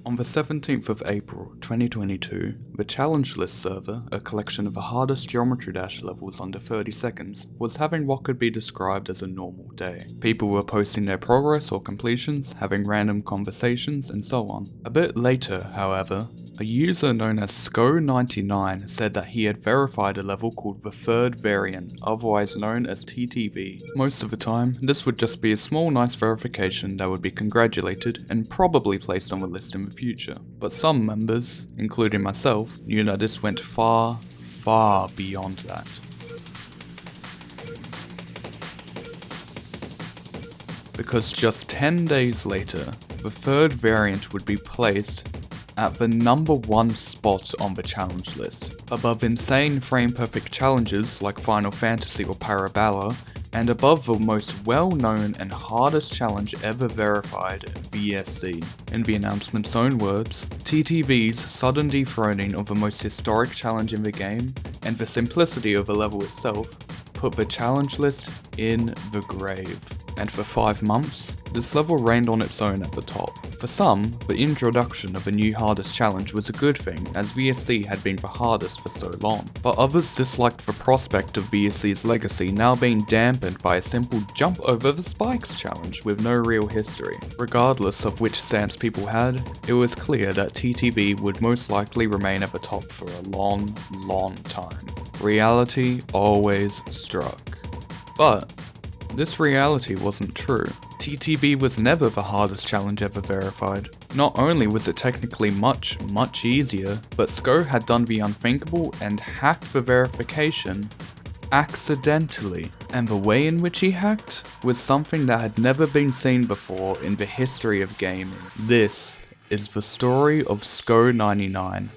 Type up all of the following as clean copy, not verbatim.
On the 17th of April 2022, the Challenge List server, a collection of the hardest Geometry Dash levels under 30 seconds, was having what could be described as a normal day. People were posting their progress or completions, having random conversations, and so on. A bit later, however, a user known as Skoe99 said that he had verified a level called the Third Variant, otherwise known as TTV. Most of the time, this would just be a small nice verification that would be congratulated and probably placed on the list in the future. But some members, including myself, knew that this went far, far beyond that. Because just 10 days later, the Third Variant would be placed at the number 1 spot on the challenge list, above insane frame-perfect challenges like Final Fantasy or Parabella, and above the most well-known and hardest challenge ever verified, VSC. In the announcement's own words, TTV's sudden dethroning of the most historic challenge in the game, and the simplicity of the level itself, put the challenge list in the grave. And for 5 months, this level reigned on its own at the top. For some, the introduction of a new hardest challenge was a good thing, as VSC had been the hardest for so long. But others disliked the prospect of VSC's legacy now being dampened by a simple jump over the spikes challenge with no real history. Regardless of which stance people had, it was clear that TTV would most likely remain at the top for a long, long time. Reality always struck. But this reality wasn't true. TTV was never the hardest challenge ever verified. Not only was it technically much easier, but Skoe had done the unthinkable and hacked the verification accidentally. And the way in which he hacked was something that had never been seen before in the history of gaming. This is the story of Skoe99.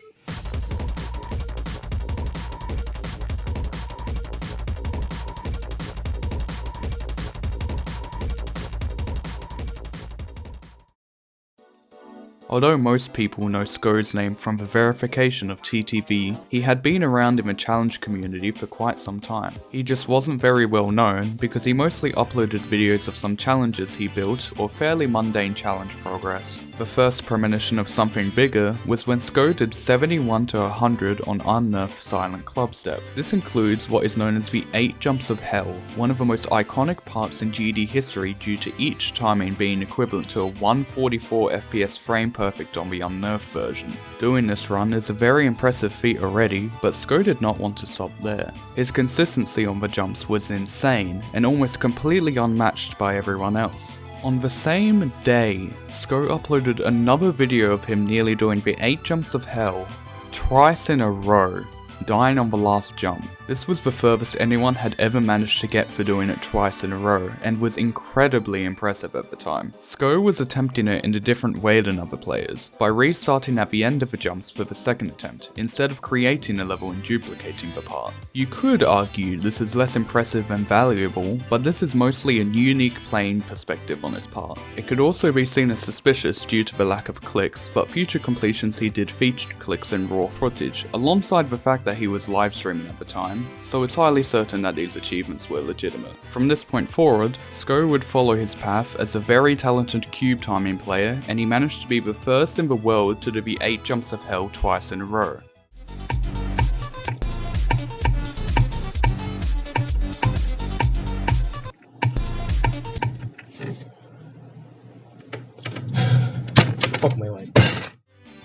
Although most people know Skoe's name from the verification of TTV, he had been around in the challenge community for quite some time. He just wasn't very well known because he mostly uploaded videos of some challenges he built or fairly mundane challenge progress. The first premonition of something bigger was when Skoe did 71 to 100 on unnerfed silent clubstep. This includes what is known as the 8 jumps of hell, one of the most iconic parts in GD history due to each timing being equivalent to a 144 FPS frame perfect on the unnerfed version. Doing this run is a very impressive feat already, but Skoe did not want to stop there. His consistency on the jumps was insane and almost completely unmatched by everyone else. On the same day, Skoe uploaded another video of him nearly doing the 8 jumps of hell twice in a row, dying on the last jump. This was the furthest anyone had ever managed to get for doing it twice in a row, and was incredibly impressive at the time. Skoe was attempting it in a different way than other players, by restarting at the end of the jumps for the second attempt, instead of creating a level and duplicating the part. You could argue this is less impressive and valuable, but this is mostly a unique playing perspective on his part. It could also be seen as suspicious due to the lack of clicks, but future completions he did featured clicks and raw footage, alongside the fact that he was live streaming at the time, so it's highly certain that these achievements were legitimate. From this point forward, Skoe would follow his path as a very talented cube timing player, and he managed to be the first in the world to do the 8 jumps of hell twice in a row. Fuck my life.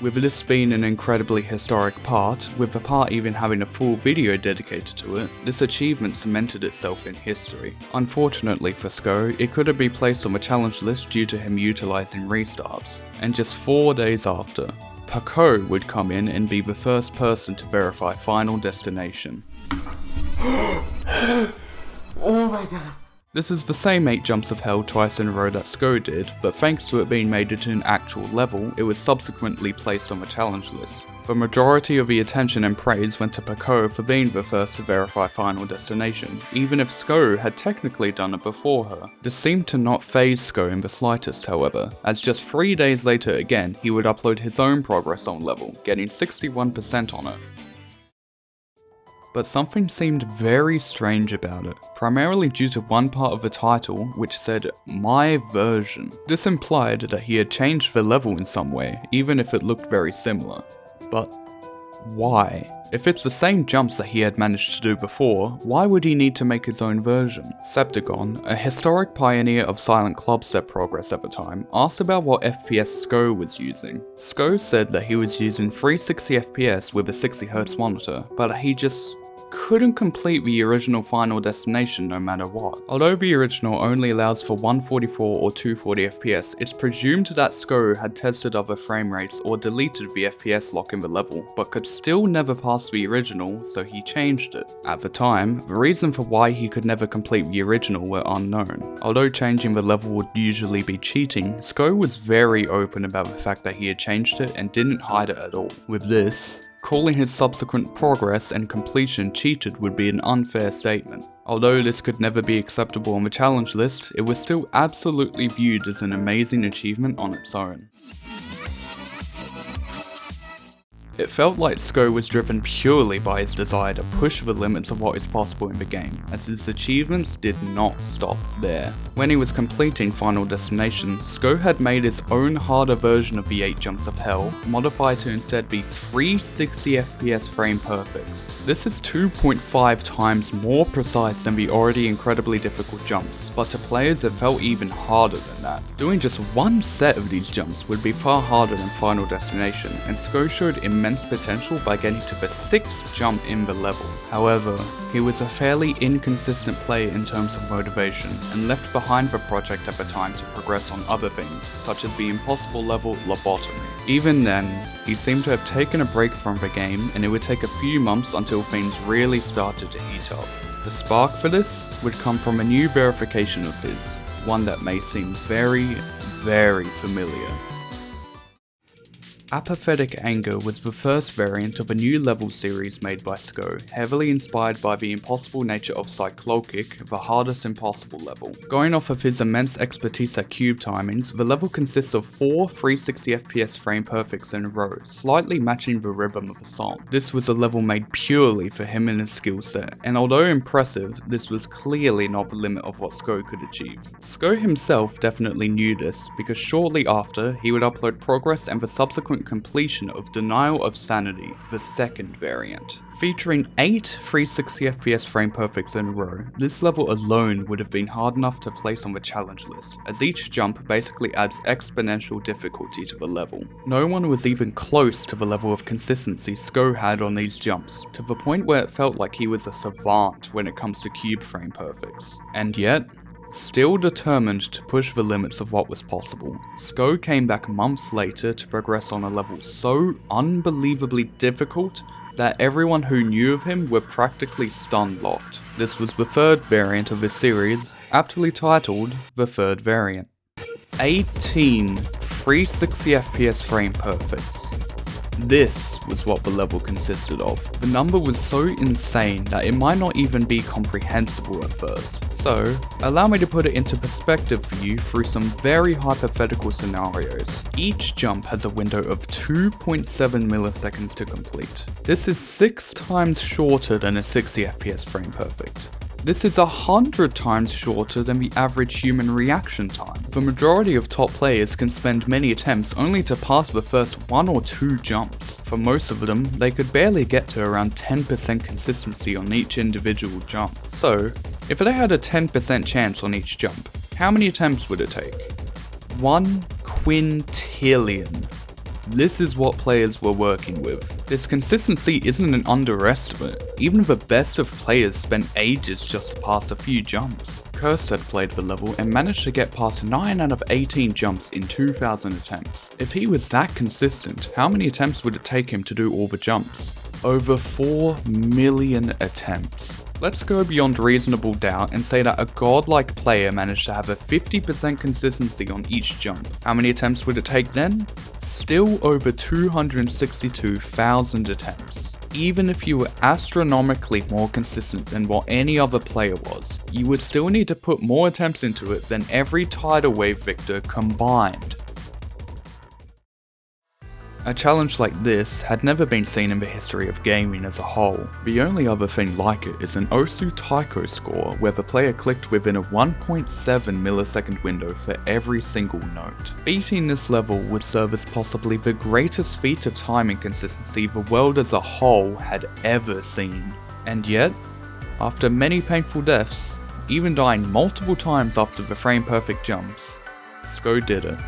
With this being an incredibly historic part, with the part even having a full video dedicated to it, this achievement cemented itself in history. Unfortunately for Skoe, it couldn't be placed on the challenge list due to him utilising restarts, and just 4 days after, Skoe would come in and be the first person to verify Final Destination. Oh my god. This is the same 8 jumps of hell twice in a row that Skoe did, but thanks to it being made into an actual level, it was subsequently placed on the challenge list. The majority of the attention and praise went to Skoe for being the first to verify Final Destination, even if Skoe had technically done it before her. This seemed to not faze Skoe in the slightest, however, as just 3 days later again, he would upload his own progress on level, getting 61% on it. but something seemed very strange about it, primarily due to one part of the title which said, "My version." This implied that he had changed the level in some way, even if it looked very similar. But why? If it's the same jumps that he had managed to do before, why would he need to make his own version? Septagon, a historic pioneer of silent clubstep progress at the time, asked about what FPS Skoe was using. Skoe said that he was using 360 FPS with a 60Hz monitor, but he just couldn't complete the original Final Destination no matter what. Although the original only allows for 144 or 240 FPS, it's presumed that Skoe had tested other frame rates or deleted the FPS lock in the level, but could still never pass the original, so he changed it. At the time, the reason for why he could never complete the original were unknown. Although changing the level would usually be cheating, Skoe was very open about the fact that he had changed it and didn't hide it at all. With this, calling his subsequent progress and completion cheated would be an unfair statement. Although this could never be acceptable on the challenge list, it was still absolutely viewed as an amazing achievement on its own. It felt like Skoe was driven purely by his desire to push the limits of what is possible in the game, as his achievements did not stop there. When he was completing Final Destination, Skoe had made his own harder version of the 8 jumps of hell, modified to instead be 360 FPS frame perfects. This is 2.5 times more precise than the already incredibly difficult jumps, but to players it felt even harder than that. Doing just one set of these jumps would be far harder than Final Destination, and Skoe showed immense potential by getting to the 6th jump in the level. However, he was a fairly inconsistent player in terms of motivation, and left behind the project at the time to progress on other things, such as the impossible level lobotomy. Even then, he seemed to have taken a break from the game, and it would take a few months until things really started to heat up. The spark for this would come from a new verification of his, one that may seem very, very familiar. Apathetic Anger was the first variant of a new level series made by Skoe, heavily inspired by the impossible nature of Cyclokic, the hardest impossible level. Going off of his immense expertise at cube timings, the level consists of 4 360 FPS frame perfects in a row, slightly matching the rhythm of the song. This was a level made purely for him and his skill set, and although impressive, this was clearly not the limit of what Skoe could achieve. Skoe himself definitely knew this, because shortly after, he would upload progress and the subsequent completion of Denial of Sanity, the second variant. Featuring 8 360 FPS frame perfects in a row, this level alone would have been hard enough to place on the challenge list, as each jump basically adds exponential difficulty to the level. No one was even close to the level of consistency Skoe had on these jumps, to the point where it felt like he was a savant when it comes to cube frame perfects. And yet, still determined to push the limits of what was possible, Skoe came back months later to progress on a level so unbelievably difficult that everyone who knew of him were practically stun-locked. This was the third variant of his series, aptly titled the third variant. 18 360 FPS frame perfects. This was what the level consisted of. The number was so insane that it might not even be comprehensible at first. So, allow me to put it into perspective for you through some very hypothetical scenarios. Each jump has a window of 2.7 milliseconds to complete. This is 6 times shorter than a 60 FPS frame perfect. This is 100 times shorter than the average human reaction time. The majority of top players can spend many attempts only to pass the first 1 or 2 jumps. For most of them, they could barely get to around 10% consistency on each individual jump. So, if they had a 10% chance on each jump, how many attempts would it take? 1 quintillion. This is what players were working with. This consistency isn't an underestimate. Even the best of players spent ages just to pass a few jumps. Cursed had played the level and managed to get past 9 out of 18 jumps in 2,000 attempts. If he was that consistent, how many attempts would it take him to do all the jumps? Over 4 million attempts. Let's go beyond reasonable doubt and say that a godlike player managed to have a 50% consistency on each jump. How many attempts would it take then? Still over 262,000 attempts. Even if you were astronomically more consistent than what any other player was, you would still need to put more attempts into it than every tidal wave victor combined. A challenge like this had never been seen in the history of gaming as a whole. The only other thing like it is an Osu Taiko score where the player clicked within a 1.7 millisecond window for every single note. Beating this level would serve as possibly the greatest feat of timing consistency the world as a whole had ever seen. And yet, after many painful deaths, even dying multiple times after the frame perfect jumps, Skoe did it.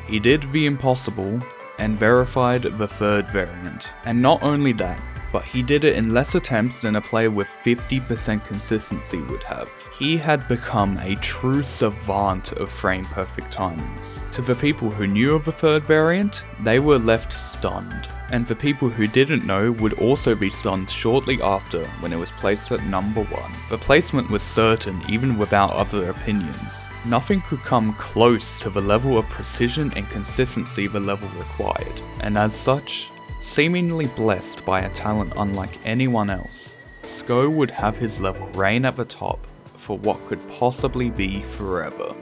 He did the impossible and verified the third variant. And not only that, but he did it in less attempts than a player with 50% consistency would have. He had become a true savant of frame perfect timings. To the people who knew of the third variant, they were left stunned. And the people who didn't know would also be stunned shortly after when it was placed at number 1. The placement was certain even without other opinions. Nothing could come close to the level of precision and consistency the level required, and as such, seemingly blessed by a talent unlike anyone else, Skoe would have his level reign at the top for what could possibly be forever.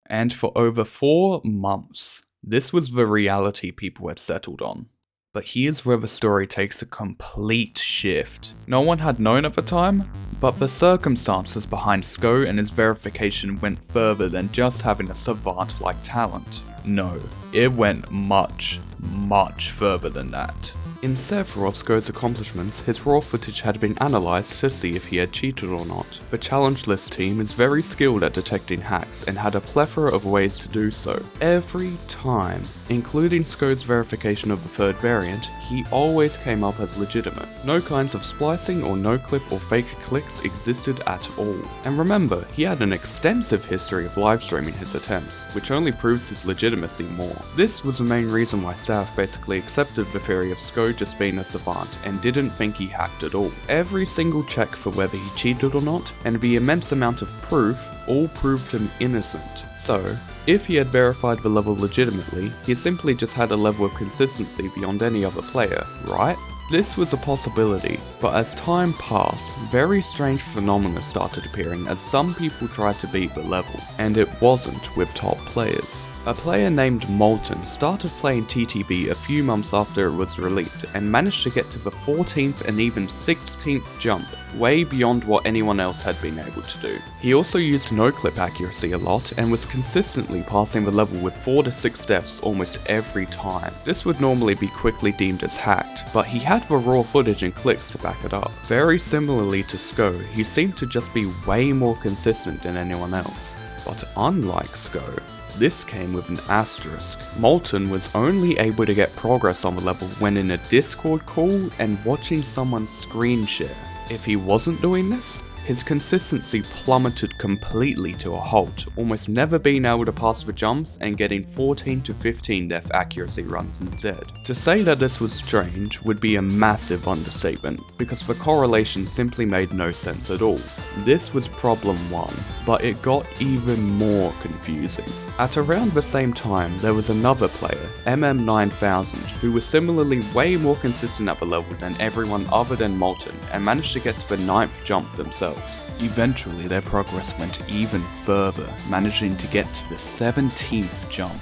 And for over 4 months, this was the reality people had settled on. But here's where the story takes a complete shift. No one had known at the time, but the circumstances behind Skoe and his verification went further than just having a savant-like talent. No, it went much, much further than that. In several of Skoe's accomplishments, his raw footage had been analysed to see if he had cheated or not. The challenge list team is very skilled at detecting hacks and had a plethora of ways to do so. Every time, including Skoe's verification of the third variant, he always came up as legitimate. No kinds of splicing or no-clip or fake clicks existed at all. And remember, he had an extensive history of live streaming his attempts, which only proves his legitimacy more. This was the main reason why staff basically accepted the theory of Skoe just being a savant and didn't think he hacked at all. Every single check for whether he cheated or not, and the immense amount of proof, all proved him innocent. So, if he had verified the level legitimately, he simply just had a level of consistency beyond any other player, right? This was a possibility, but as time passed, very strange phenomena started appearing as some people tried to beat the level, and it wasn't with top players. A player named Molten started playing TTV a few months after it was released and managed to get to the 14th and even 16th jump, way beyond what anyone else had been able to do. He also used no-clip accuracy a lot and was consistently passing the level with 4 to 6 deaths almost every time. This would normally be quickly deemed as hacked, but he had the raw footage and clicks to back it up. Very similarly to Skoe, he seemed to just be way more consistent than anyone else. But unlike Skoe, this came with an asterisk. Molten was only able to get progress on the level when in a Discord call and watching someone screen share. If he wasn't doing this, his consistency plummeted completely to a halt, almost never being able to pass the jumps and getting 14 to 15 death accuracy runs instead. To say that this was strange would be a massive understatement, because the correlation simply made no sense at all. This was problem 1, but it got even more confusing. At around the same time, there was another player, MM9000, who was similarly way more consistent at the level than everyone other than Molten, and managed to get to the 9th jump themselves. Eventually, their progress went even further, managing to get to the 17th jump.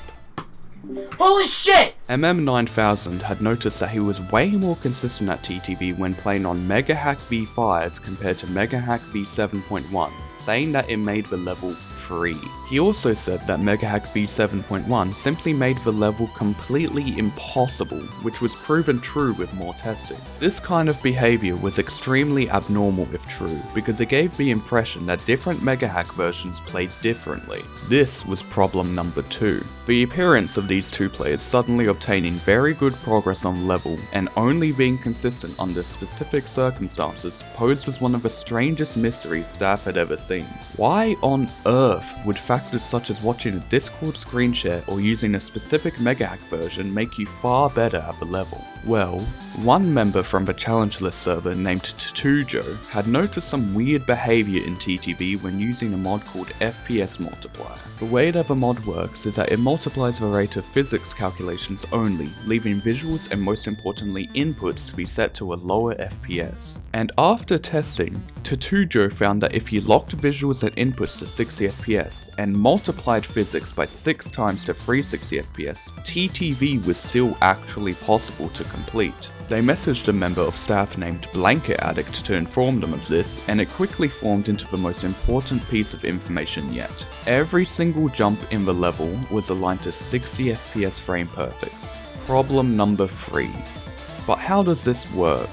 Holy shit! MM9000 had noticed that he was way more consistent at TTV when playing on MegaHack V5 compared to MegaHack V7.1, saying that it made the level free. He also said that MegaHack V7.1 simply made the level completely impossible, which was proven true with more testing. This kind of behavior was extremely abnormal if true, because it gave the impression that different MegaHack versions played differently. This was problem number 2. The appearance of these two players suddenly obtaining very good progress on the level and only being consistent under specific circumstances posed as one of the strangest mysteries staff had ever seen. Why on earth would factors such as watching a Discord screen share or using a specific MegaHack version make you far better at the level? Well, one member from the challenge list server named Tujo had noticed some weird behavior in TTV when using a mod called FPS multiplier. The way that the mod works is that it multiplies the rate of physics calculations only, leaving visuals and most importantly inputs to be set to a lower FPS. And after testing, Tujo found that if you locked visuals and inputs to 60 FPS FPS and multiplied physics by 6 times to 360 FPS, TTV was still actually possible to complete. They messaged a member of staff named Blanket Addict to inform them of this, and it quickly formed into the most important piece of information yet. Every single jump in the level was aligned to 60 FPS frame perfects. Problem number 3. But how does this work?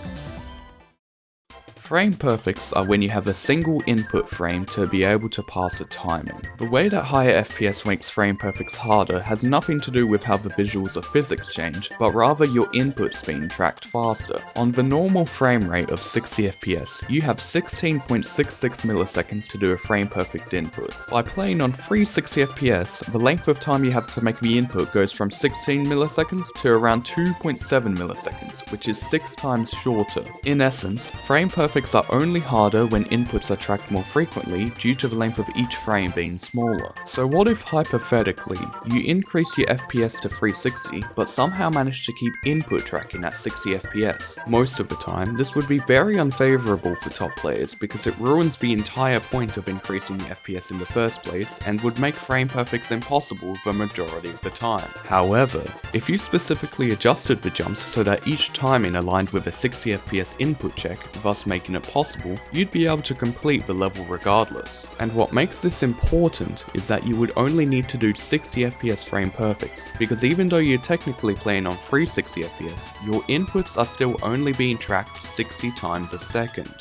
Frame perfects are when you have a single input frame to be able to pass a timing. The way that higher FPS makes frame perfects harder has nothing to do with how the visuals of physics change, but rather your inputs being tracked faster. On the normal frame rate of 60 FPS, you have 16.66 milliseconds to do a frame perfect input. By playing on 360 FPS, the length of time you have to make the input goes from 16 milliseconds to around 2.7 milliseconds, which is 6 times shorter. In essence, frame perfects are only harder when inputs are tracked more frequently due to the length of each frame being smaller. So what if hypothetically, you increase your FPS to 360 but somehow manage to keep input tracking at 60 FPS? Most of the time, this would be very unfavorable for top players because it ruins the entire point of increasing the FPS in the first place and would make frame perfects impossible the majority of the time. However, if you specifically adjusted the jumps so that each timing aligned with a 60 FPS input check, thus making it possible, you'd be able to complete the level regardless. And what makes this important is that you would only need to do 60 FPS frame perfects, because even though you're technically playing on 360 FPS, your inputs are still only being tracked 60 times a second.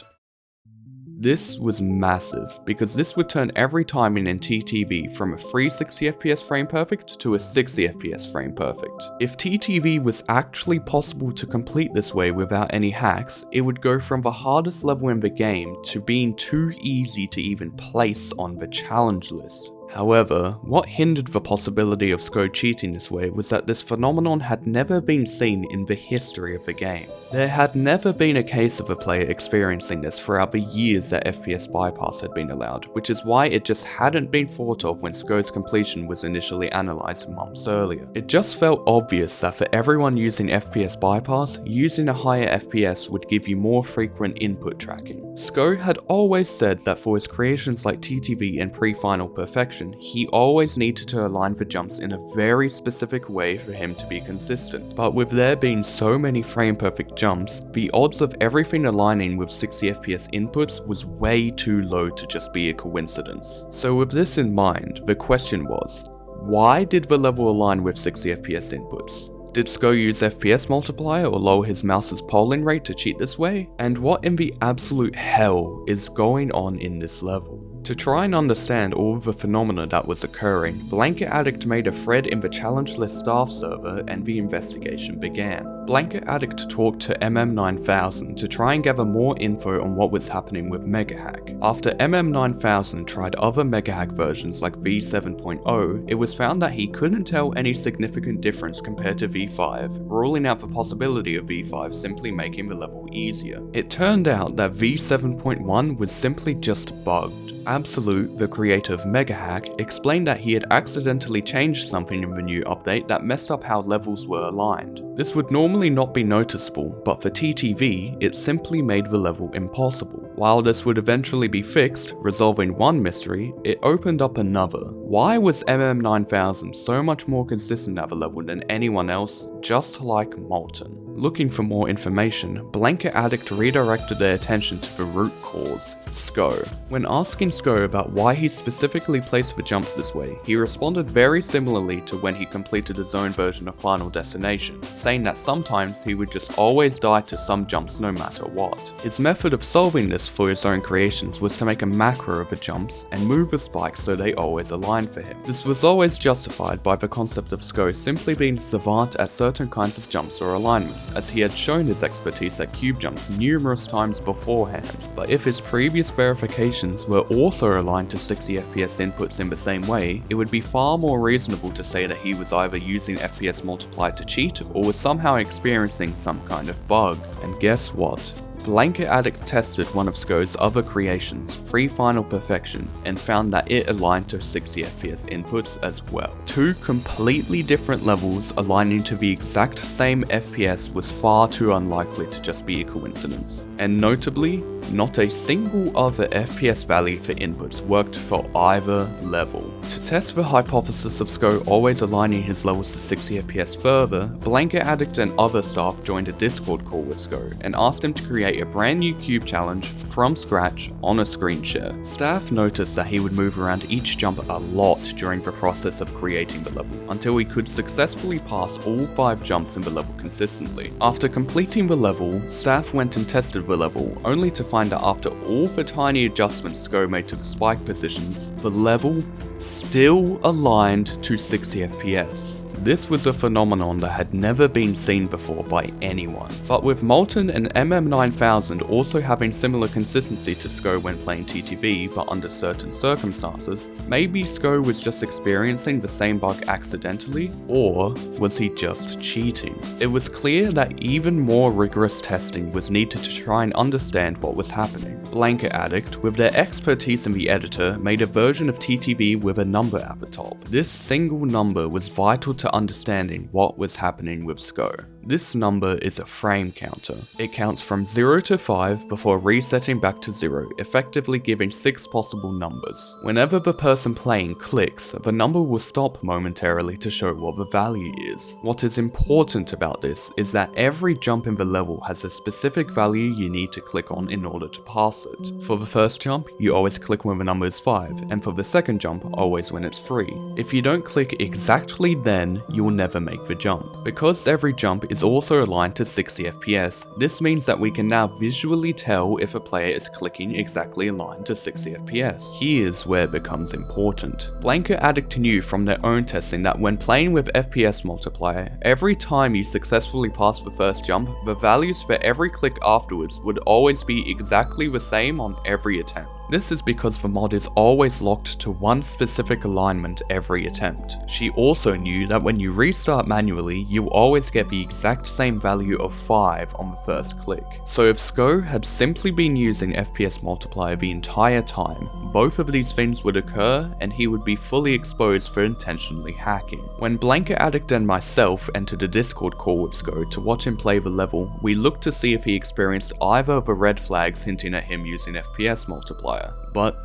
This was massive, because this would turn every timing in TTV from a 360 FPS frame perfect to a 60 FPS frame perfect. If TTV was actually possible to complete this way without any hacks, it would go from the hardest level in the game to being too easy to even place on the challenge list. However, what hindered the possibility of Skoe cheating this way was that this phenomenon had never been seen in the history of the game. There had never been a case of a player experiencing this throughout the years that FPS bypass had been allowed, which is why it just hadn't been thought of when Skoe's completion was initially analysed months earlier. It just felt obvious that for everyone using FPS bypass, using a higher FPS would give you more frequent input tracking. Skoe had always said that for his creations like TTV and Pre-Final Perfection, he always needed to align the jumps in a very specific way for him to be consistent. But with there being so many frame perfect jumps, the odds of everything aligning with 60 FPS inputs was way too low to just be a coincidence. So with this in mind, the question was, why did the level align with 60 FPS inputs? Did Skoe use FPS multiplier or lower his mouse's polling rate to cheat this way? And what in the absolute hell is going on in this level? To try and understand all of the phenomena that was occurring, Blanket Addict made a thread in the challenge list staff server and the investigation began. Blanket Addict talked to MM9000 to try and gather more info on what was happening with MegaHack. After MM9000 tried other MegaHack versions like V7.0, it was found that he couldn't tell any significant difference compared to V5, ruling out the possibility of V5 simply making the level easier. It turned out that V7.1 was simply just bugged. Absolute, the creator of MegaHack, explained that he had accidentally changed something in the new update that messed up how levels were aligned. This would normally not be noticeable, but for TTV, it simply made the level impossible. While this would eventually be fixed, resolving one mystery, it opened up another. Why was MM9000 so much more consistent at the level than anyone else, just like Molten? Looking for more information, Blanket Addict redirected their attention to the root cause, Skoe. When asking Skoe about why he specifically placed the jumps this way, he responded very similarly to when he completed his own version of Final Destination, saying that sometimes he would just always die to some jumps no matter what. His method of solving this for his own creations was to make a macro of the jumps and move the spikes so they always aligned for him. This was always justified by the concept of Skoe simply being savant at certain kinds of jumps or alignments, as he had shown his expertise at cube jumps numerous times beforehand. But if his previous verifications were also aligned to 60 FPS inputs in the same way, it would be far more reasonable to say that he was either using FPS multiplier to cheat or was somehow experiencing some kind of bug. And guess what? Blanket Addict tested one of Skoe's other creations, Pre-Final Perfection, and found that it aligned to 60 FPS inputs as well. Two completely different levels aligning to the exact same FPS was far too unlikely to just be a coincidence. And notably, not a single other FPS value for inputs worked for either level. To test the hypothesis of Skoe always aligning his levels to 60 FPS further, Blanket Addict and other staff joined a Discord call with Skoe and asked him to create a brand new cube challenge from scratch on a screen share. Staff noticed that he would move around each jump a lot during the process of creating the level, until he could successfully pass all 5 jumps in the level consistently. After completing the level, staff went and tested the level, only to find that after all the tiny adjustments Skoe made to the spike positions, the level still aligned to 60 FPS. This was a phenomenon that had never been seen before by anyone. But with Molten and MM9000 also having similar consistency to Skoe when playing TTV but under certain circumstances, maybe Skoe was just experiencing the same bug accidentally, or was he just cheating? It was clear that even more rigorous testing was needed to try and understand what was happening. Blanket Addict, with their expertise in the editor, made a version of TTV with a number at the top. This single number was vital to understanding what was happening with Skoe. This number is a frame counter. It counts from 0 to 5 before resetting back to 0, effectively giving 6 possible numbers. Whenever the person playing clicks, the number will stop momentarily to show what the value is. What is important about this is that every jump in the level has a specific value you need to click on in order to pass it. For the first jump, you always click when the number is 5, and for the second jump, always when it's 3. If you don't click exactly then, you will never make the jump. Because every jump is also aligned to 60 FPS, this means that we can now visually tell if a player is clicking exactly aligned to 60 FPS. Here's where it becomes important. Blanket Addict knew from their own testing that when playing with FPS multiplier, every time you successfully pass the first jump, the values for every click afterwards would always be exactly the same on every attempt. This is because the mod is always locked to one specific alignment every attempt. She also knew that when you restart manually, you always get the exact same value of 5 on the first click. So if Skoe had simply been using FPS multiplier the entire time, both of these things would occur and he would be fully exposed for intentionally hacking. When Blanket Addict and myself entered a Discord call with Skoe to watch him play the level, we looked to see if he experienced either of the red flags hinting at him using FPS multiplier. But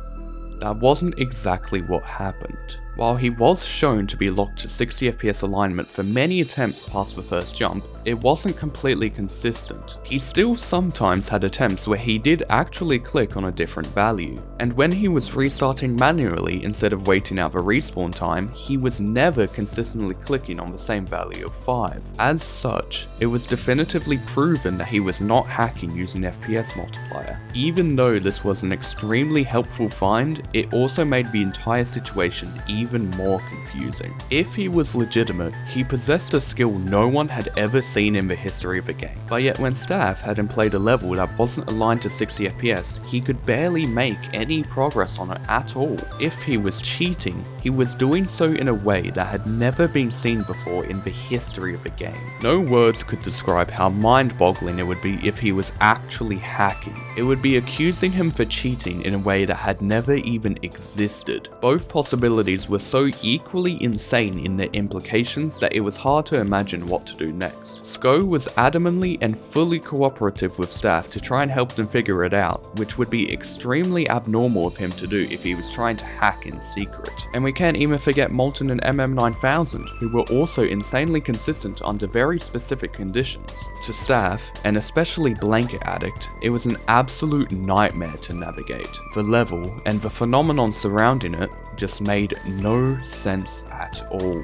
that wasn't exactly what happened. While he was shown to be locked to 60 FPS alignment for many attempts past the first jump, it wasn't completely consistent. He still sometimes had attempts where he did actually click on a different value, and when he was restarting manually instead of waiting out the respawn time, he was never consistently clicking on the same value of 5. As such, it was definitively proven that he was not hacking using FPS multiplier. Even though this was an extremely helpful find, it also made the entire situation even more confusing. If he was legitimate, he possessed a skill no one had ever seen in the history of the game. But yet when staff had him played a level that wasn't aligned to 60 FPS, he could barely make any progress on it at all. If he was cheating, he was doing so in a way that had never been seen before in the history of the game. No words could describe how mind-boggling it would be if he was actually hacking. It would be accusing him for cheating in a way that had never even existed. Both possibilities were so equally insane in their implications that it was hard to imagine what to do next. Skoe was adamantly and fully cooperative with staff to try and help them figure it out, which would be extremely abnormal of him to do if he was trying to hack in secret. And we can't even forget Molten and MM9000, who were also insanely consistent under very specific conditions. To staff, and especially Blanket Addict, it was an absolute nightmare to navigate. The level, and the phenomenon surrounding it, just made no sense at all.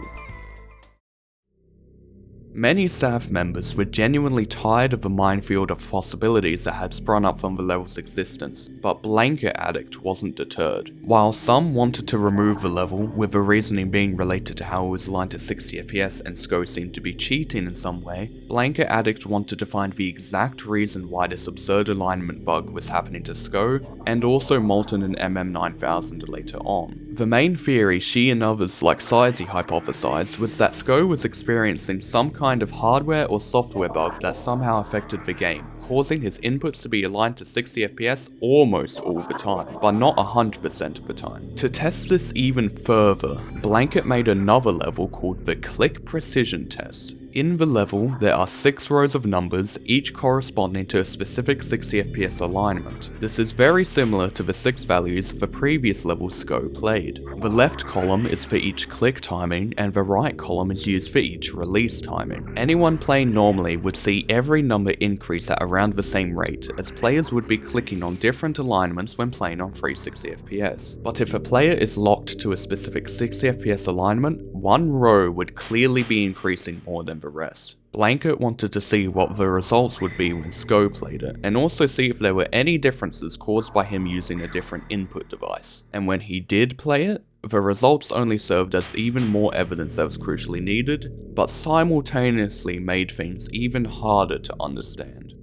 Many staff members were genuinely tired of the minefield of possibilities that had sprung up from the level's existence, but Blanket Addict wasn't deterred. While some wanted to remove the level, with the reasoning being related to how it was aligned to 60 FPS and Skoe seemed to be cheating in some way, Blanket Addict wanted to find the exact reason why this absurd alignment bug was happening to Skoe, and also Molten and MM9000 later on. The main theory she and others like Sizey hypothesized was that Skoe was experiencing some kind of hardware or software bug that somehow affected the game, causing his inputs to be aligned to 60 FPS almost all the time, but not 100% of the time. To test this even further, Blanket made another level called the Click Precision Test. In the level, there are 6 rows of numbers, each corresponding to a specific 60 FPS alignment. This is very similar to the 6 values the previous level Skoe played. The left column is for each click timing, and the right column is used for each release timing. Anyone playing normally would see every number increase at around the same rate, as players would be clicking on different alignments when playing on 360 FPS. But if a player is locked to a specific 60 FPS alignment, one row would clearly be increasing more than the rest. Blanket wanted to see what the results would be when Skoe played it, and also see if there were any differences caused by him using a different input device. And when he did play it, the results only served as even more evidence that was crucially needed, but simultaneously made things even harder to understand.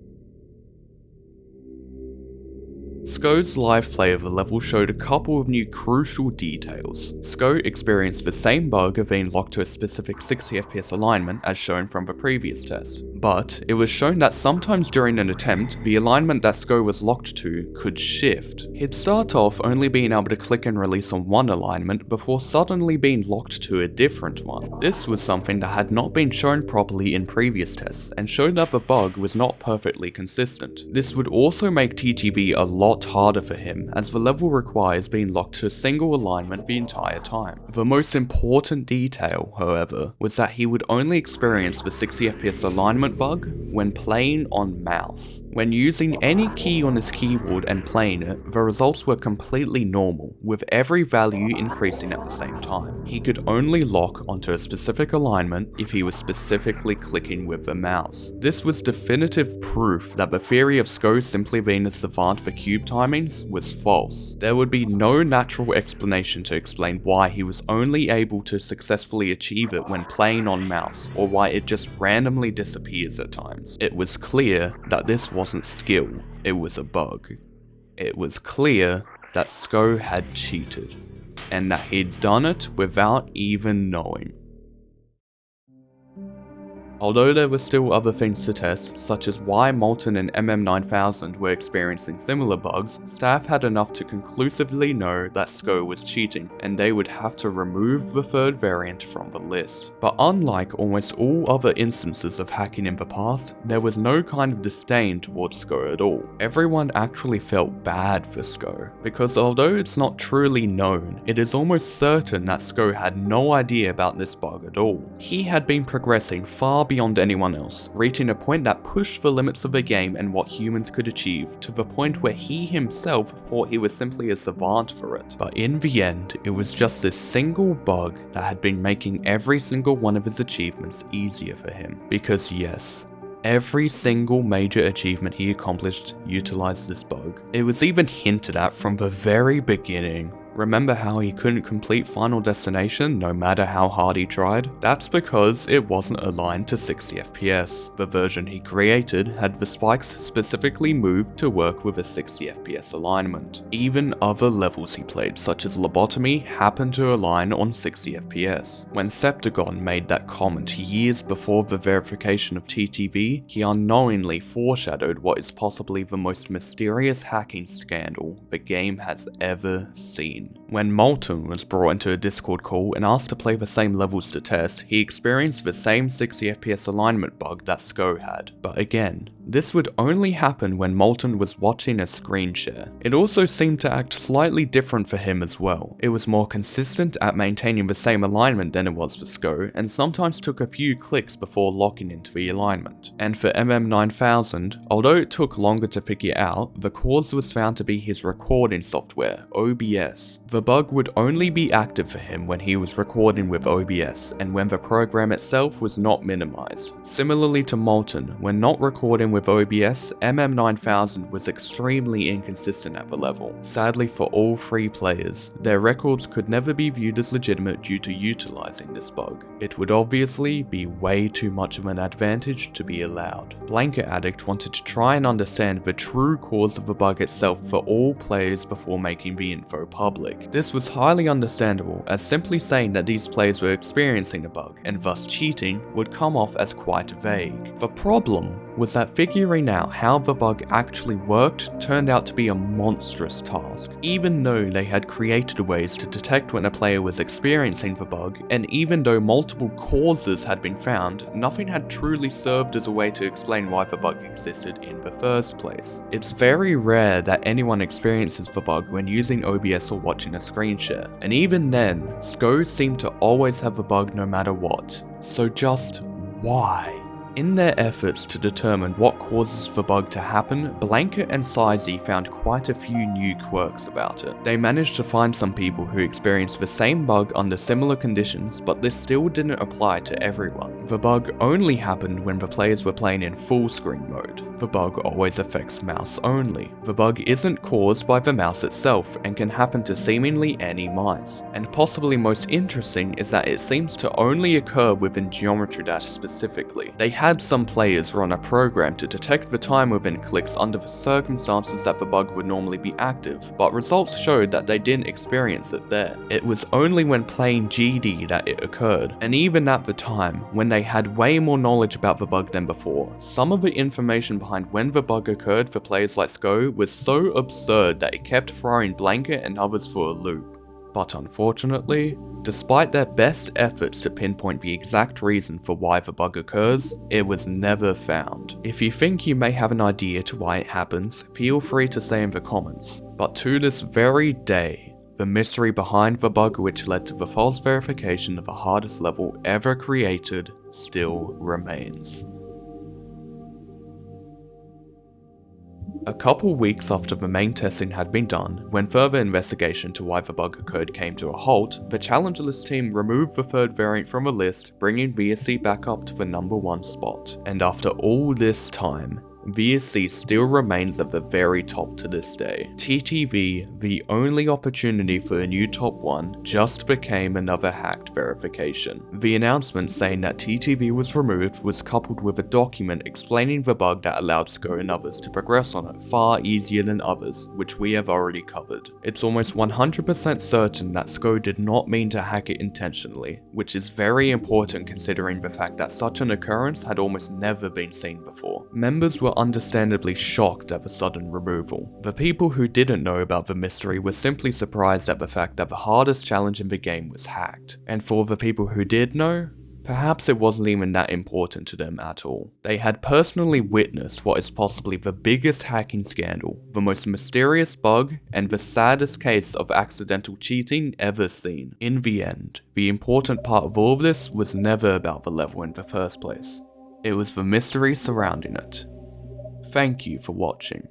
Skoe's live play of the level showed a couple of new crucial details. Skoe experienced the same bug of being locked to a specific 60 FPS alignment as shown from the previous test, but it was shown that sometimes during an attempt, the alignment that Skoe was locked to could shift. He'd start off only being able to click and release on one alignment before suddenly being locked to a different one. This was something that had not been shown properly in previous tests and showed that the bug was not perfectly consistent. This would also make TTV a lot harder for him, as the level requires being locked to a single alignment the entire time. The most important detail, however, was that he would only experience the 60 FPS alignment bug when playing on mouse. When using any key on his keyboard and playing it, the results were completely normal, with every value increasing at the same time. He could only lock onto a specific alignment if he was specifically clicking with the mouse. This was definitive proof that the theory of Skoe simply being a savant for cube timings was false. There would be no natural explanation to explain why he was only able to successfully achieve it when playing on mouse, or why it just randomly disappears at times. It was clear that this wasn't skill, it was a bug. It was clear that Skoe had cheated, and that he'd done it without even knowing. Although there were still other things to test, such as why Molten and MM9000 were experiencing similar bugs, staff had enough to conclusively know that Skoe was cheating, and they would have to remove the third variant from the list. But unlike almost all other instances of hacking in the past, there was no kind of disdain towards Skoe at all. Everyone actually felt bad for Skoe, because although it's not truly known, it is almost certain that Skoe had no idea about this bug at all. He had been progressing far beyond anyone else, reaching a point that pushed the limits of the game and what humans could achieve, to the point where he himself thought he was simply a savant for it. But in the end, it was just this single bug that had been making every single one of his achievements easier for him. Because yes, every single major achievement he accomplished utilized this bug. It was even hinted at from the very beginning. Remember how he couldn't complete Final Destination no matter how hard he tried? That's because it wasn't aligned to 60 FPS. The version he created had the spikes specifically moved to work with a 60 FPS alignment. Even other levels he played, such as Lobotomy, happened to align on 60 FPS. When Septagon made that comment years before the verification of TTV, he unknowingly foreshadowed what is possibly the most mysterious hacking scandal the game has ever seen. When Molten was brought into a Discord call and asked to play the same levels to test, he experienced the same 60 FPS alignment bug that Skoe had. But again, this would only happen when Molten was watching a screen share. It also seemed to act slightly different for him as well. It was more consistent at maintaining the same alignment than it was for Skoe, and sometimes took a few clicks before locking into the alignment. And for MM9000, although it took longer to figure out, the cause was found to be his recording software, OBS. The bug would only be active for him when he was recording with OBS, and when the program itself was not minimized. Similarly to Molten, when not recording with OBS, MM9000 was extremely inconsistent at the level. Sadly for all 3 players, their records could never be viewed as legitimate due to utilizing this bug. It would obviously be way too much of an advantage to be allowed. Blanket Addict wanted to try and understand the true cause of the bug itself for all players before making the info public. This was highly understandable, as simply saying that these players were experiencing a bug and thus cheating would come off as quite vague. The problem was that figuring out how the bug actually worked turned out to be a monstrous task. Even though they had created ways to detect when a player was experiencing the bug, and even though multiple causes had been found, nothing had truly served as a way to explain why the bug existed in the first place. It's very rare that anyone experiences the bug when using OBS or watching a screen share, and even then, Skoe seemed to always have the bug no matter what. So just why? In their efforts to determine what causes the bug to happen, Blanket and Sizey found quite a few new quirks about it. They managed to find some people who experienced the same bug under similar conditions, but this still didn't apply to everyone. The bug only happened when the players were playing in full screen mode. The bug always affects mouse only. The bug isn't caused by the mouse itself and can happen to seemingly any mice. And possibly most interesting is that it seems to only occur within Geometry Dash specifically. They had some players run a program to detect the time within clicks under the circumstances that the bug would normally be active, but results showed that they didn't experience it there. It was only when playing GD that it occurred, and even at the time, when they had way more knowledge about the bug than before, some of the information behind when the bug occurred for players like Skoe was so absurd that it kept throwing Blanket and others for a loop. But unfortunately, despite their best efforts to pinpoint the exact reason for why the bug occurs, it was never found. If you think you may have an idea to why it happens, feel free to say in the comments. But to this very day, the mystery behind the bug which led to the false verification of the hardest level ever created still remains. A couple weeks after the main testing had been done, when further investigation to why the bug occurred came to a halt, the challenge list team removed the third variant from the list, bringing VSC back up to the #1 spot. And after all this time, VSC still remains at the very top to this day. TTV, the only opportunity for a new top 1, just became another hacked verification. The announcement saying that TTV was removed was coupled with a document explaining the bug that allowed Skoe and others to progress on it far easier than others, which we have already covered. It's almost 100% certain that Skoe did not mean to hack it intentionally, which is very important considering the fact that such an occurrence had almost never been seen before. Members were understandably shocked at the sudden removal. The people who didn't know about the mystery were simply surprised at the fact that the hardest challenge in the game was hacked. And for the people who did know, perhaps it wasn't even that important to them at all. They had personally witnessed what is possibly the biggest hacking scandal, the most mysterious bug, and the saddest case of accidental cheating ever seen. In the end, the important part of all of this was never about the level in the first place. It was the mystery surrounding it. Thank you for watching.